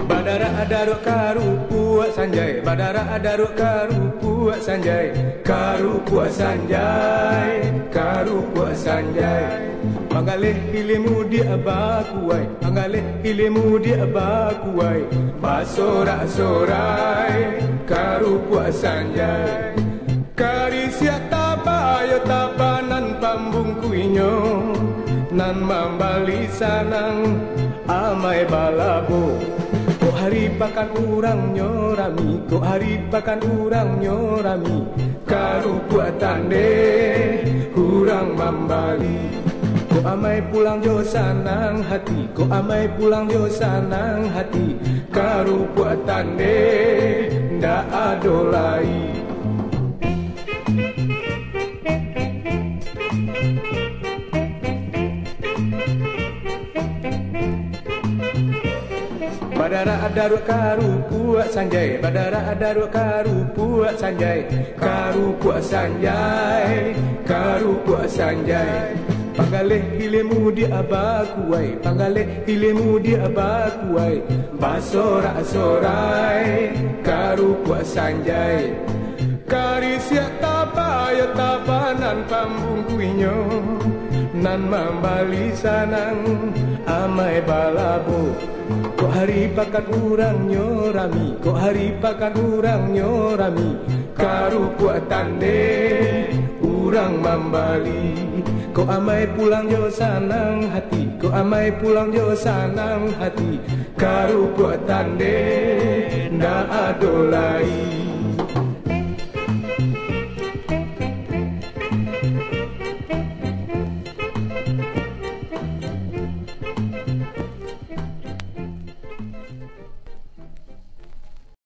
Badara adaruk karu puak sanjai, badara adaruk karu puak sanjai, karu puak sanjai, karu puak sanjai. Pangalih ilimu di abakuai, pangalih ilimu di abakuai, basorak-sorai, karu puak sanjai. Kari siap tabayo tabanan pambung kuinyo, nan mambali sanang amai balabo. Kok hari pakan urang nyorami, kok hari pakan urang nyorami, karu puak tande urang mambali. Kok amai pulang jo sanang hati, kok amai pulang jo sanang hati, karu puak tande ndak adolai. Badara adaruk karu puak sanjai, badara adaruk karu puak sanjai, karu puak sanjai, karu puak sanjai. Pangalih ilimu di abakuai, pangalih ilimu di abakuai, basorak-sorai, karu puak sanjai. Kari siap tabayo tabanan pambung kuinyo, nan mambali sanang amai balabo. Kok hari pakan urang nyorami, kok hari pakan urang nyorami, karu puak tande urang mambali. Kok amai pulang jo sanang hati, kok amai pulang jo sanang hati, karu puak tande ndak adolai.